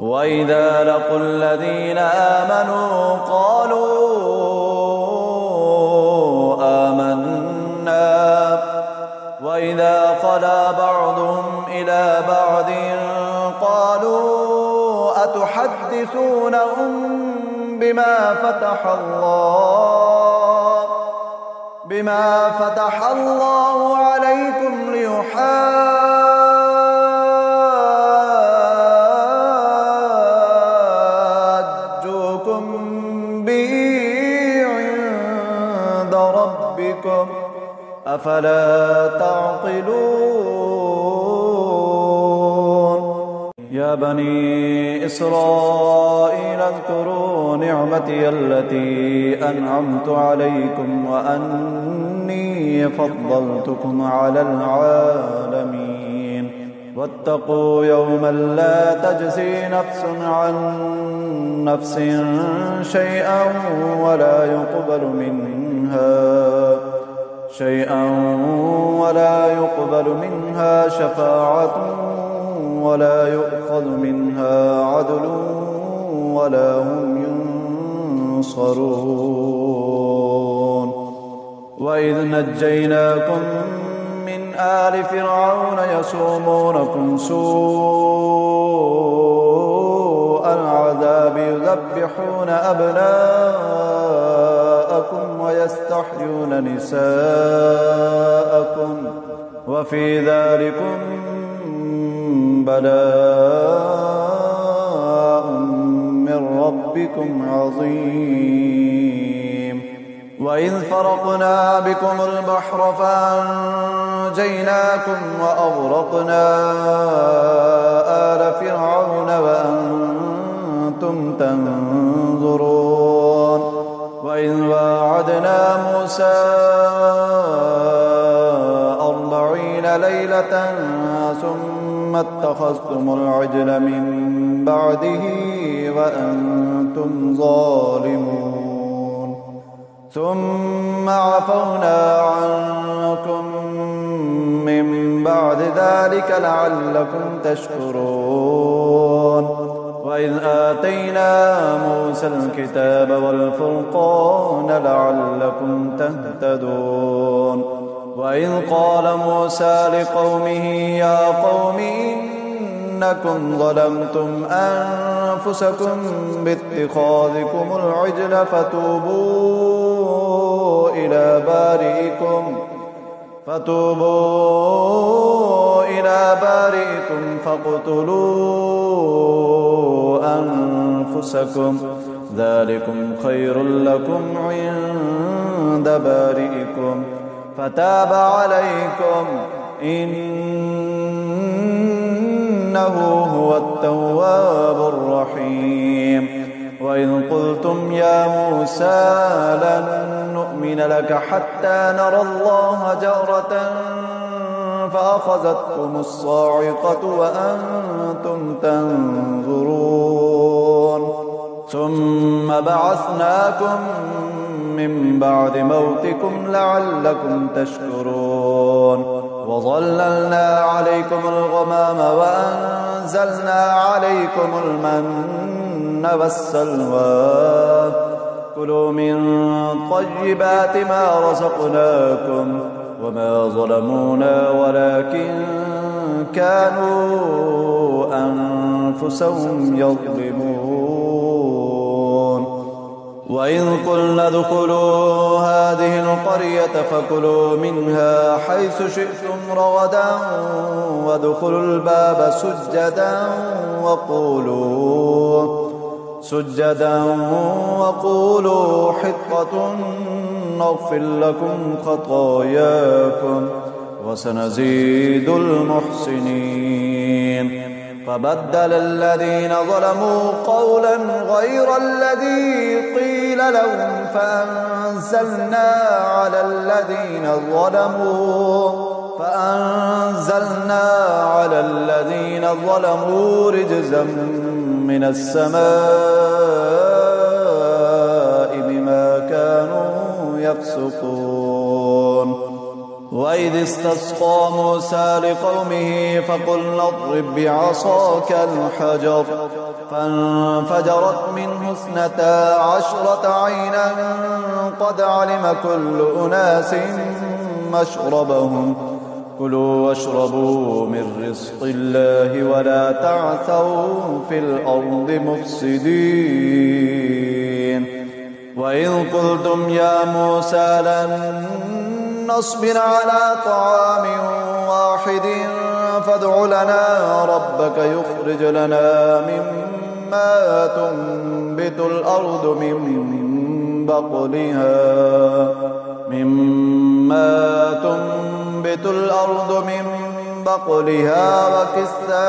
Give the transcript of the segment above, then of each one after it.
وإذا لقوا الذين آمنوا قالوا آمنا وإذا خلا بعضهم إلى بعض قالوا أتحدثونهم بما فتح الله عليكم ليحاجوكم به عند ربكم أفلا تعقلون يا بني إسرائيل اذكروا نعمتي التي أنعمت عليكم وأني فضلتكم على العالمين واتقوا يوما لا تجزي نفس عن نفس شيئا ولا يقبل منها شفاعة ولا يؤخذ منها عدل ولا هم ينصرون وإذ نجيناكم من آل فرعون يسومونكم سوء العذاب يذبحون أبناءكم ويستحيون نساءكم وفي ذلكم بلاء من ربكم عظيم وإذ فرقنا بكم البحر فأنجيناكم وأغرقنا آل فرعون وأنتم تنظرون وإذ واعدنا موسى 40 ليلة ثم اتخذتم العجل من بعده وأنتم ظالمون ثم عفونا عنكم من بعد ذلك لعلكم تشكرون وإذ آتينا موسى الكتاب والفرقان لعلكم تهتدون وإذ قال موسى لقومه يا قوم إنكم ظلمتم أنفسكم باتخاذكم العجل فتوبوا إلى بارئكم فاقتلوا أنفسكم ذلكم خير لكم عند بارئكم فتاب عليكم إنه هو التواب الرحيم وإذ قلتم يا موسى لن نؤمن لك حتى نرى الله جهرة فأخذتكم الصاعقة وأنتم تنظرون ثم بعثناكم من بعد موتكم لعلكم تشكرون وظللنا عليكم الغمام وأنزلنا عليكم المن والسلوى كلوا من طيبات ما رزقناكم وما ظلمونا ولكن كانوا أنفسهم يظلمون وإذ قلنا ادخلوا هذه القرية فكلوا منها حيث شئتم رغدا وادخلوا الباب سجدا وقولوا حطة نغفر لكم خطاياكم وسنزيد المحسنين فبدل الذين ظلموا قولا غير الذي قيل لهم فأنزلنا على الذين ظلموا رجزا من السماء بما كانوا يفسقون وإذ استسقى موسى لقومه فقلنا اضرب بعصاك الحجر فانفجرت منه 12 عينا قد علم كل أناس مشربهم كلوا واشربوا من رزق الله ولا تعثوا في الأرض مفسدين وإذ قلتم يا موسى لن نصبر على طعام واحد فادع لنا ربك يخرج لنا مما تنبت الأرض من بقلها وكسائها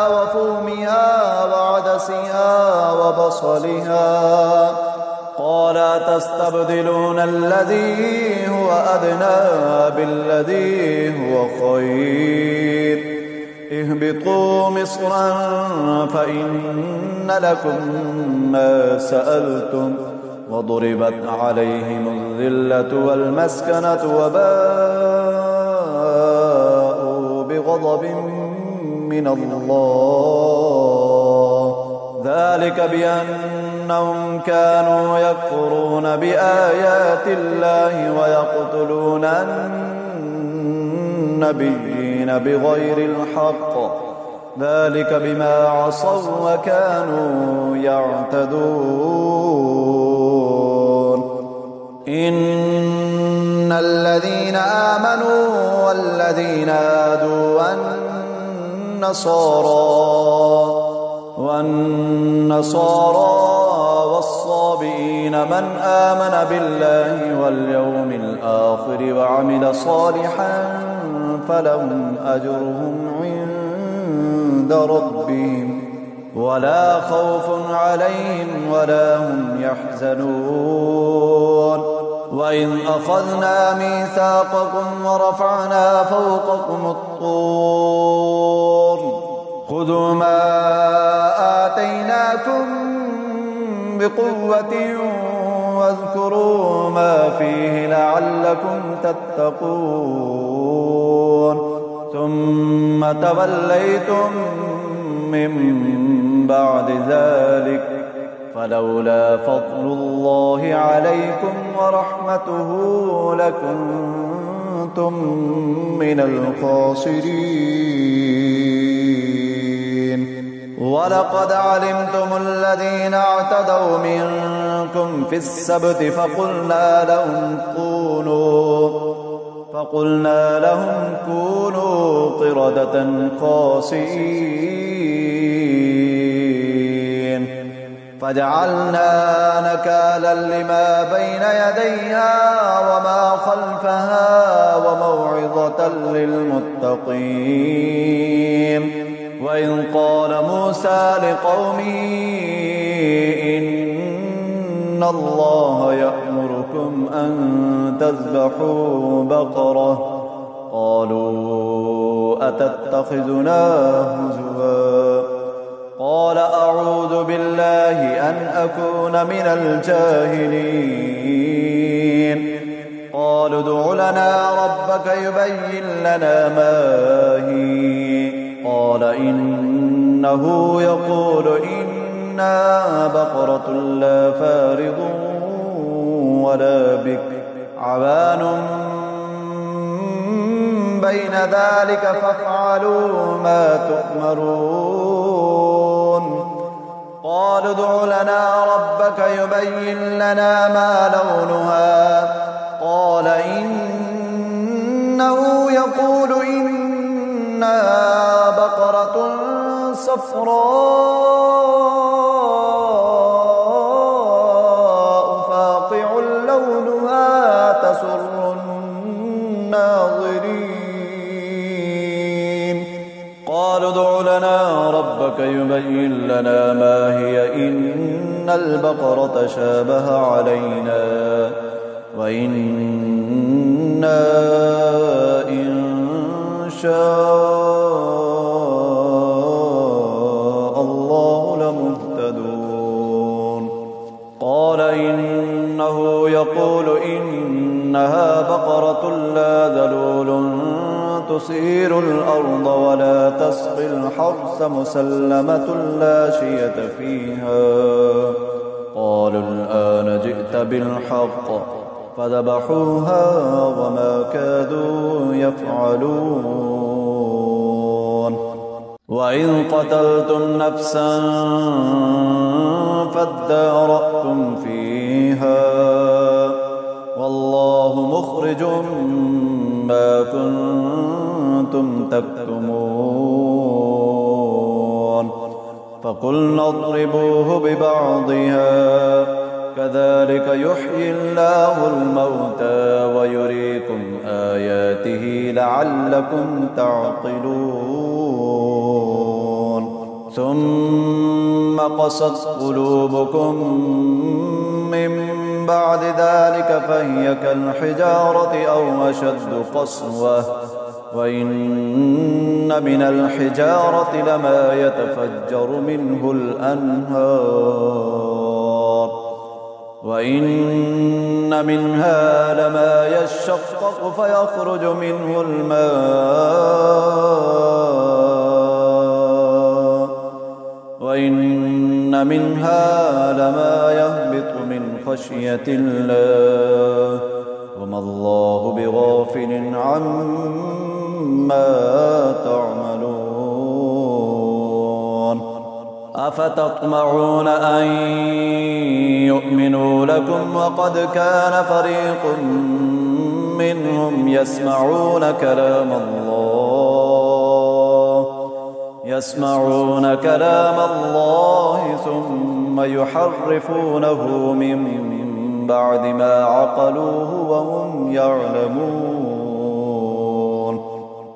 وفومها وعدسها وبصلها قال تستبدلون الذي هو أدنى بالذي هو خير اهبطوا مصرا فإن لكم ما سألتم وضربت عليهم الذلة والمسكنة وباءوا بغضب من الله ذلك بأنهم كانوا يكفرون بآيات الله ويقتلون النبيين بغير الحق ذلك بما عصوا وكانوا يعتدون إن الذين آمنوا والذين هادوا والنصارى والصابئين من آمن بالله واليوم الآخر وعمل صالحا فلهم أجرهم عند ربهم ولا خوف عليهم ولا هم يحزنون وإذ أخذنا ميثاقكم ورفعنا فوقكم الطور خذوا ما آتيناكم بقوة واذكروا ما فيه لعلكم تتقون ثم توليتم من بعد ذلك فلولا فضل الله عليكم ورحمته لكنتم من الخاسرين ولقد علمتم الذين اعتدوا منكم في السبت فقلنا لهم كونوا قردة خاسئين فجعلنا نكالا لما بين يديها وما خلفها وموعظة للمتقين وإذ قال موسى لقومه إن الله يأمركم أن تذبحوا بقرة قالوا أتتخذنا هزوا قال أعوذ بالله أن أكون من الجاهلين قالوا ادع لنا ربك يبين لنا ما هي قال إنه يقول إنها بقرة لا فارض ولا بكر عوان بين ذلك فافعلوا ما تؤمرون قالوا ادع لنا ربك يبين لنا ما لونها قال إنه يقول إنها بقرة صفراء فاقع لونها تسر الناظرين قالوا ادع لنا ربك يبين لنا ما هي إن البقرة شابه علينا وإنا إن شاء الله لمهتدون قال إنه يقول ولا تسقي الحرث مسلمة لا شية فيها. قالوا الآن جئت بالحق فذبحوها وما كادوا يفعلون. وإذ قتلتم نفسا فادارأتم فيها والله مخرج ما كنتم تكتمون. فقلنا اضربوه ببعضها كذلك يحيي الله الموتى ويريكم آياته لعلكم تعقلون. ثم قست قلوبكم من بعد ذلك فهي كالحجارة أو أشد قسوة وإن من الحجارة لما يتفجر منه الأنهار وإن منها لما يشقق فيخرج منه الماء وإن منها لما يهبط من خشية الله وما الله بغافل عما تعملون. أفتطمعون أن يؤمنوا لكم وقد كان فريق منهم يسمعون كلام الله ثم يحرفونه من بعد ما عقلوه وهم يعلمون.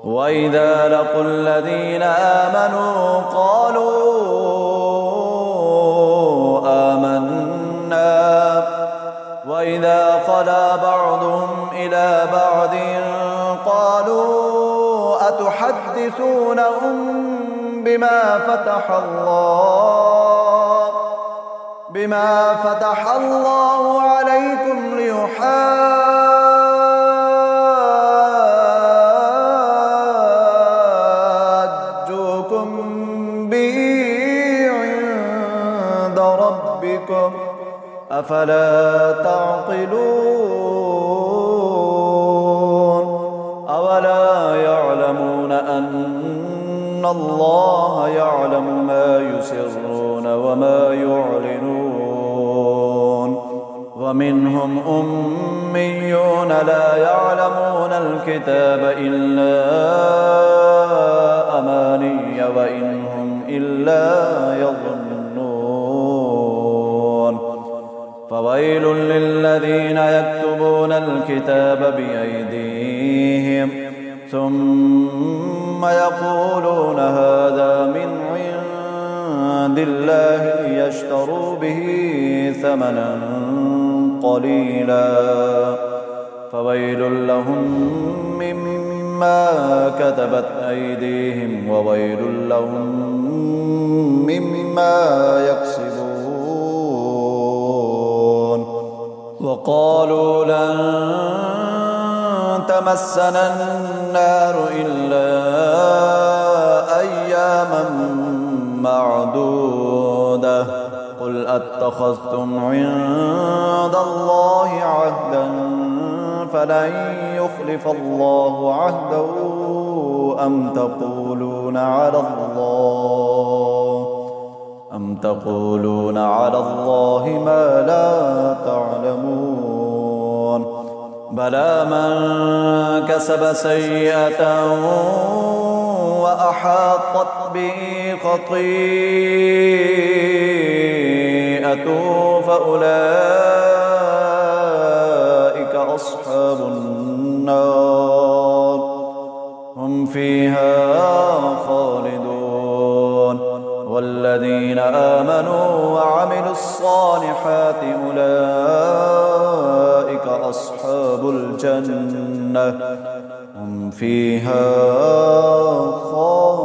وإذا لقوا الذين آمنوا قالوا آمنا وإذا خلا بعضهم إلى بعض قالوا أتحدثونهم بما فتح الله عليكم ليحاجوكم به عند ربكم أفلا تعقلون. أولا يعلمون أن الله يعلم ما يسرون وما يعلنون. ومنهم أميون لا يعلمون الكتاب إلا أماني وإن هم إلا يظنون. فويل للذين يكتبون الكتاب بأيديهم ثم يقولون هذا من عند الله ليشتروا به ثمنا قليلا فويل لهم مما كتبت أيديهم وويل لهم مما يكسبون. وقالوا لن تمسنا النار إلا أياما معدودة قل أتخذتم عند الله عهدا فلن يخلف الله عهده أم تقولون على الله ما لا تعلمون. بلى من كسب سيئة وأحاطت به خطيئته فأولئك أصحاب النار هم فيها خالدون. والذين آمنوا وعملوا الصالحات أولئك أصحاب الجنة هم فيها خالدون.